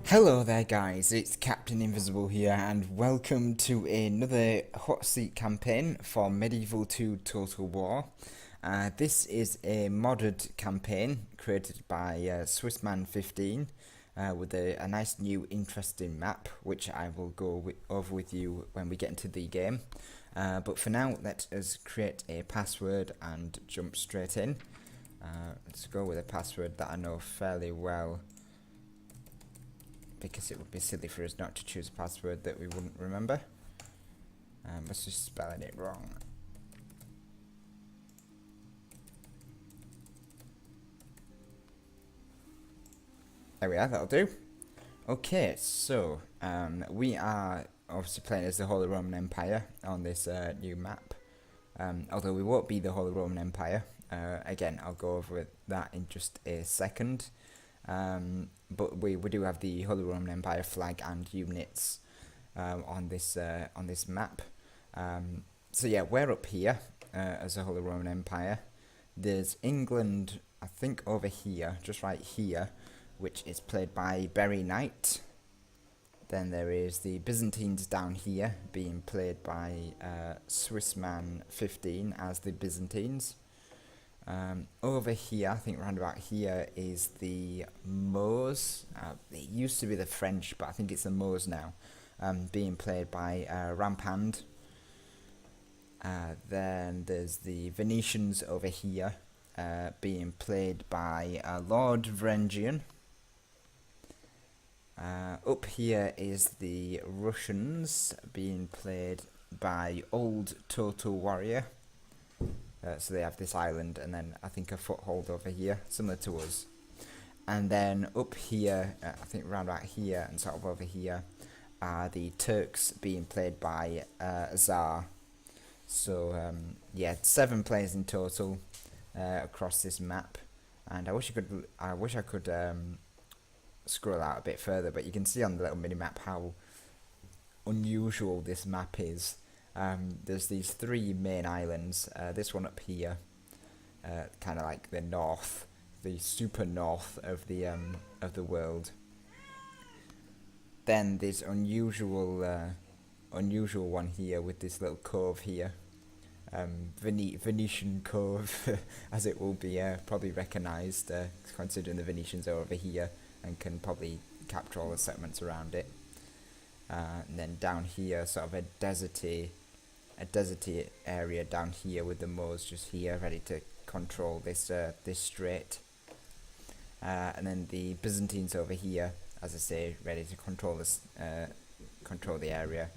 Hello there guys, it's Captain Invisible here and welcome to another hot seat campaign for Medieval 2 Total War. This is a modded campaign created by Swissman15 with a nice new interesting map which I will go over with you when we get into the game. But for now, let us create a password and jump straight in. Let's go with a password that I know fairly well, because it would be silly for us not to choose a password that we wouldn't remember. Let's just spelling it wrong. There we are, that'll do. Okay, so we are obviously playing as the Holy Roman Empire on this new map. Although we won't be the Holy Roman Empire. Again, I'll go over that in just a second. But we do have the Holy Roman Empire flag and units on this map. So yeah, we're up here as the Holy Roman Empire. There's England, I think, over here, just right here, which is played by Berry Knight. Then there is the Byzantines down here, being played by Swissman15 as the Byzantines. Over here, I think around about here, is the Moors. It used to be the French, but I think it's the Moors now, being played by Rampand. Then there's the Venetians over here, being played by Lord Varangian. Up here is the Russians, being played by Old Total Warrior. So they have this island and then I think a foothold over here, similar to us. And then up here, I think around about here and sort of over here, are the Turks, being played by Tsar. So yeah, 7 players in total across this map. And I wish I could scroll out a bit further, but you can see on the little mini map how unusual this map is. There's these 3 main islands. This one up here, kind of like the north, the super north of the world. Then this unusual one here with this little cove here, Venetian Cove, as it will be probably recognised, considering the Venetians are over here and can probably capture all the settlements around it. And then down here, sort of a deserty area down here with the Moors just here, ready to control this strait. And then the Byzantines over here, as I say, ready to control the area.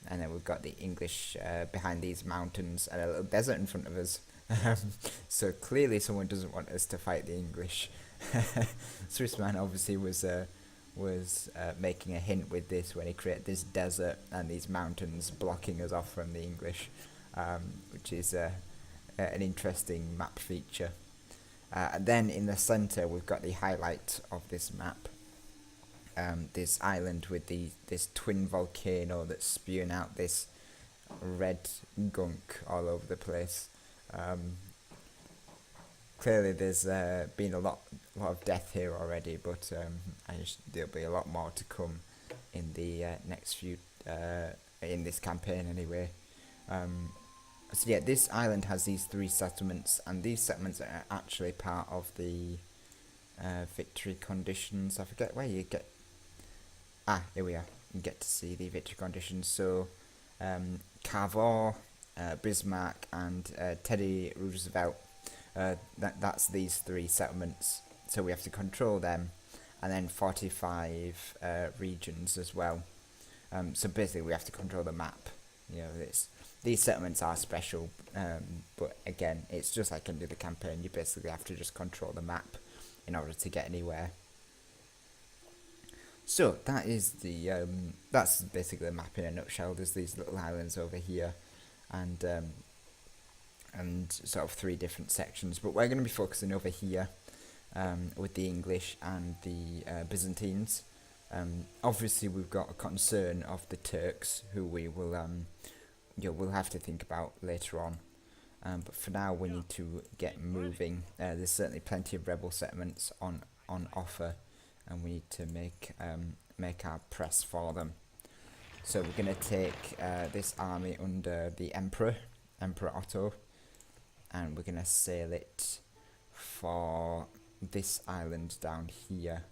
And then we've got the English behind these mountains and a little desert in front of us. So clearly someone doesn't want us to fight the English. Swissman obviously was making a hint with this when he created this desert and these mountains blocking us off from the English, which is an interesting map feature. And then in the centre we've got the highlight of this map, this island with this twin volcano that's spewing out this red gunk all over the place. Clearly there's been a lot of death here already, but there'll be a lot more to come in the next few, in this campaign anyway. So yeah, this island has these 3 settlements, and these settlements are actually part of the victory conditions. I forget where you get... here we are. You get to see the victory conditions. So Cavour, Bismarck and Teddy Roosevelt. That's these 3 settlements, so we have to control them, and then 45 regions as well. So basically we have to control the map. You know, these settlements are special, but again, it's just like under the campaign. You basically have to just control the map in order to get anywhere. So that is that's basically the map in a nutshell. There's these little islands over here, and sort of 3 different sections, but we're going to be focusing over here with the English and the Byzantines. Obviously we've got a concern of the Turks, who we will we'll have to think about later on, but for now we need to get moving. There's certainly plenty of rebel settlements on offer, and we need to make make our press for them. So we're going to take this army under the Emperor Otto, and we're going to sail it for this island down here.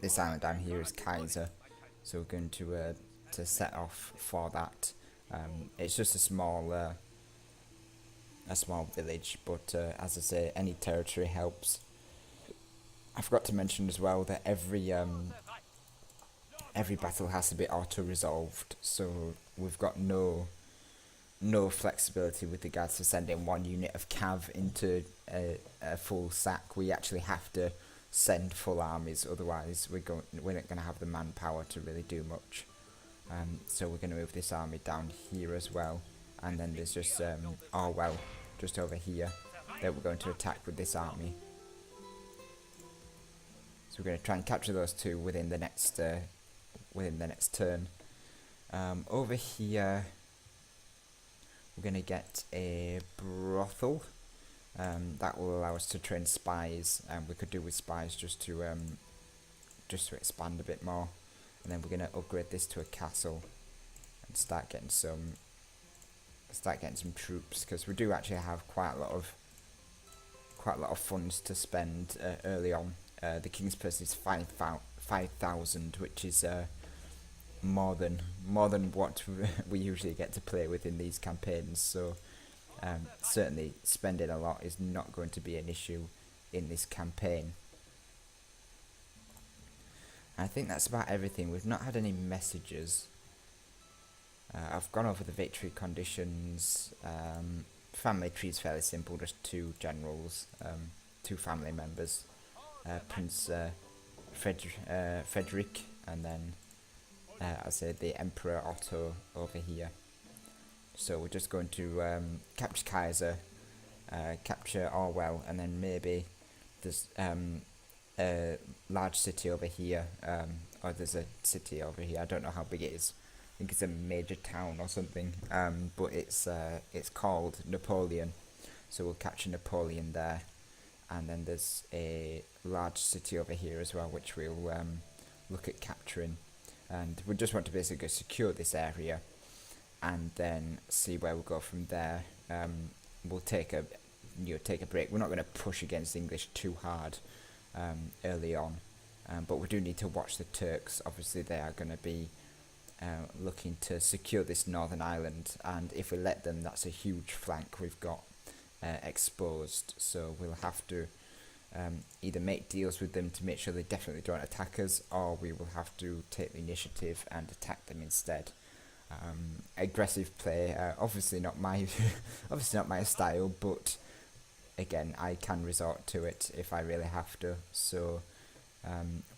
This island down here is Kaiser, so we're going to set off for that. It's just a small village, but as I say, any territory helps. I forgot to mention as well that every battle has to be auto-resolved, so we've got no flexibility with regards to sending one unit of cav into a full sack. We actually have to send full armies, otherwise we're not going to have the manpower to really do much. So we're going to move this army down here as well, and then there's just Orwell just over here that we're going to attack with this army. So we're going to try and capture those two within the next turn. Over here, we're going to get a brothel. That will allow us to train spies, and we could do with spies just to expand a bit more. And then we're going to upgrade this to a castle and start getting some troops, because we do actually have quite a lot of funds to spend early on. The king's purse is 5,000, which is more than what we usually get to play with in these campaigns. So certainly spending a lot is not going to be an issue in this campaign. I think that's about everything. We've not had any messages. I've gone over the victory conditions. Family tree is fairly simple, just 2 generals, 2 family members, Prince Frederick, and then I said the Emperor Otto over here. So we're just going to capture Kaiser, capture Orwell, and then maybe there's a large city over here, or there's a city over here. I don't know how big it is. I think it's a major town or something, but it's called Napoleon. So we'll capture Napoleon there, and then there's a large city over here as well, which we'll look at capturing. And we just want to basically secure this area, and then see where we'll go from there. We'll take a break. We're not going to push against the English too hard early on, but we do need to watch the Turks. Obviously, they are going to be looking to secure this northern island, and if we let them, that's a huge flank we've got exposed. So we'll have to either make deals with them to make sure they definitely don't attack us, or we will have to take the initiative and attack them instead. Aggressive play, obviously not my style, but again, I can resort to it if I really have to. So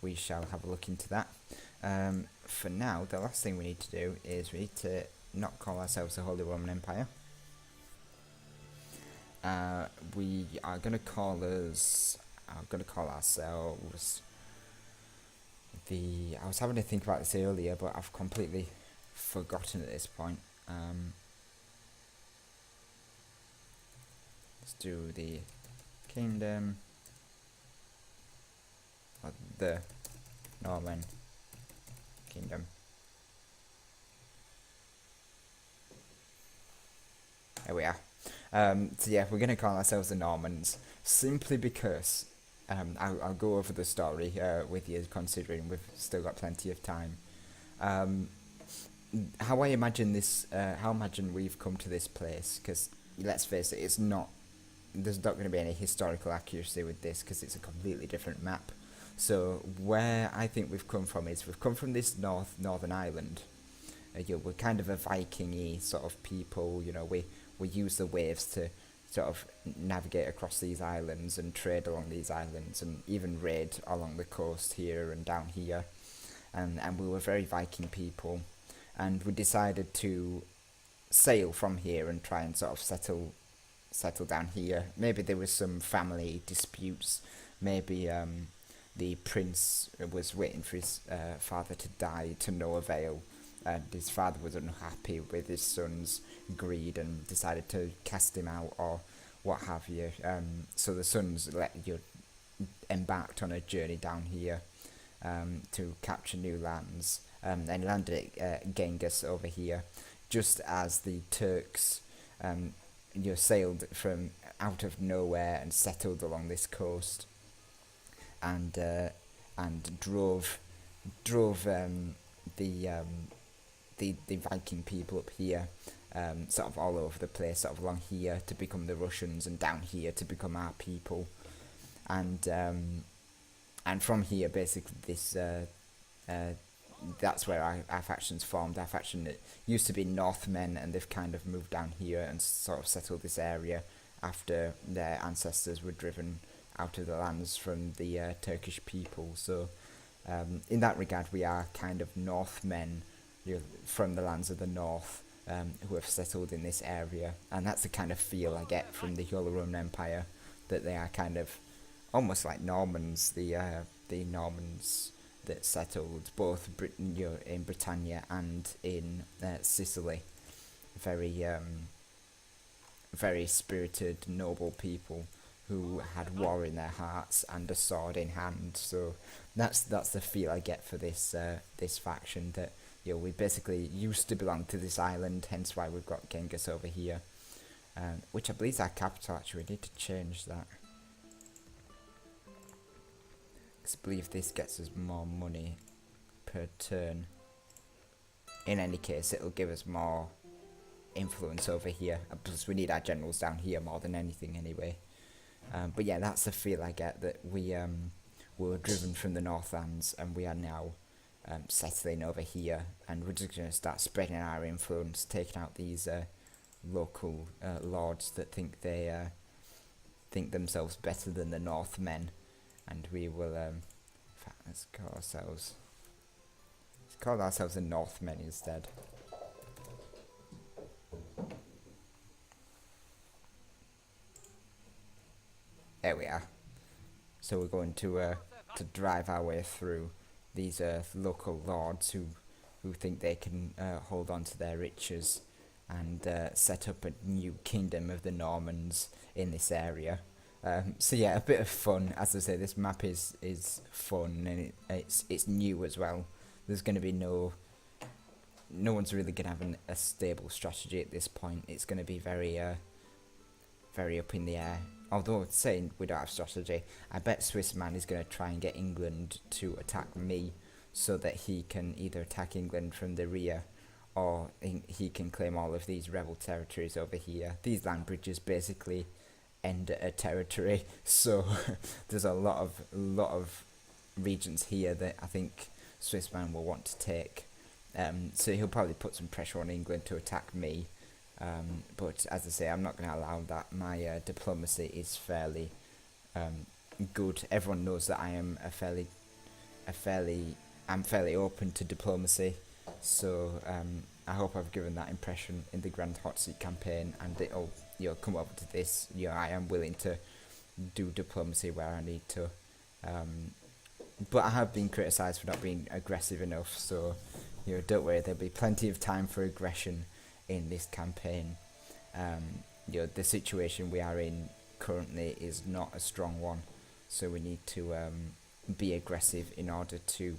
we shall have a look into that. For now, the last thing we need to do is we need to not call ourselves the Holy Roman Empire. We are going to call ourselves the... I was having to think about this earlier, but I've completely forgotten at this point. Let's do the Kingdom of the Norman Kingdom. There we are. So yeah, we're going to call ourselves the Normans, simply because I'll go over the story with you, considering we've still got plenty of time. How I imagine this, how I imagine we've come to this place, because let's face it, there's not going to be any historical accuracy with this, because it's a completely different map. So where I think we've come from is we've come from this northern island. We're kind of a Viking-y sort of people. We use the waves to sort of navigate across these islands and trade along these islands, and even raid along the coast here and down here. And we were very Viking people, and we decided to sail from here and try and sort of settle down here. Maybe there was some family disputes. Maybe the prince was waiting for his father to die to no avail, and his father was unhappy with his son's greed and decided to cast him out or what have you. So the sons embarked on a journey down here, to capture new lands, and landed at Genghis over here, just as the Turks sailed from out of nowhere and settled along this coast, and drove the Viking people up here, sort of all over the place, sort of along here to become the Russians, and down here to become our people, and from here basically this that's where our factions formed. Our faction that used to be Northmen, and they've kind of moved down here and sort of settled this area after their ancestors were driven out of the lands from the Turkish people. So in that regard, we are kind of Northmen, from the lands of the north, who have settled in this area, and that's the kind of feel I get from the Holy Roman Empire, that they are kind of almost like Normans, the Normans that settled both Britain, in Britannia and in Sicily. Very spirited, noble people who had war in their hearts and a sword in hand. So that's the feel I get for this faction, that we basically used to belong to this island, hence why we've got Genghis over here, which I believe is our capital. Actually, we need to change that. I believe this gets us more money per turn. In any case, it'll give us more influence over here. Plus, we need our generals down here more than anything anyway. But yeah, that's the feel I get, that we were driven from the Northlands, and we are now settling over here, and we're just going to start spreading our influence, taking out these local lords that think themselves better than the Northmen. And we will, in fact, let's call ourselves the Northmen instead. There we are. So we're going to drive our way through these local lords who think they can hold on to their riches and set up a new kingdom of the Normans in this area. So yeah, a bit of fun. As I say, this map is fun, and it's new as well. There's going to be no one's really going to have a stable strategy at this point. It's going to be very up in the air. Although saying we don't have strategy, I bet Swissman is going to try and get England to attack me, so that he can either attack England from the rear, or he can claim all of these rebel territories over here. These land bridges basically end a territory, so there's a lot of regions here that I think Swissman will want to take. So he'll probably put some pressure on England to attack me. But as I say, I'm not going to allow that. My diplomacy is fairly good. Everyone knows that I am I'm fairly open to diplomacy. So I hope I've given that impression in the Grand Hot Seat campaign, and it'll come over to this. I am willing to do diplomacy where I need to. But I have been criticised for not being aggressive enough. So don't worry, there'll be plenty of time for aggression in this campaign. The situation we are in currently is not a strong one, so we need to be aggressive in order to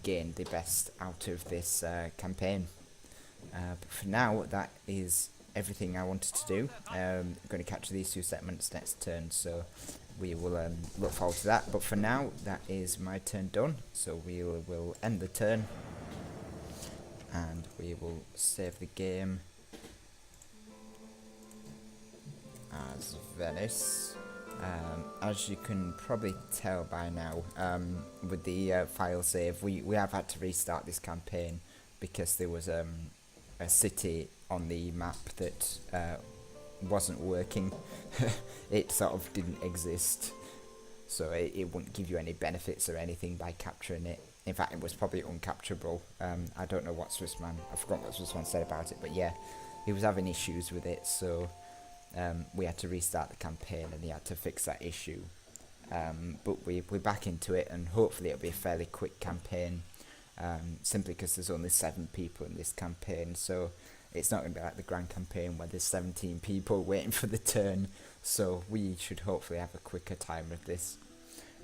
gain the best out of this campaign. But for now, that is everything I wanted to do. I'm going to capture these two settlements next turn, so we will look forward to that. But for now, that is my turn done, so we will end the turn, and we will save the game as Venice. As you can probably tell by now, with the file save, we have had to restart this campaign because there was a city on the map that wasn't working. It sort of didn't exist, so it wouldn't give you any benefits or anything by capturing it. In fact, it was probably uncapturable. I don't know what I forgot what Swissman said about it, but yeah, he was having issues with it, so we had to restart the campaign, and he had to fix that issue. But we're back into it, and hopefully it'll be a fairly quick campaign, simply because there's only 7 people in this campaign, so it's not going to be like the Grand Campaign where there's 17 people waiting for the turn, so we should hopefully have a quicker time with this.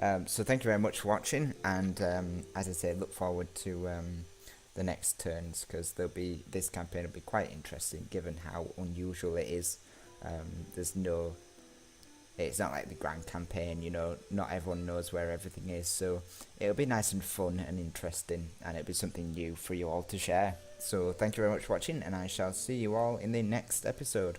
So thank you very much for watching, and as I say, look forward to the next turns, because this campaign will be quite interesting given how unusual it is. There's no, it's not like the grand campaign, you know, not everyone knows where everything is, so it'll be nice and fun and interesting, and it'll be something new for you all to share. So thank you very much for watching, and I shall see you all in the next episode.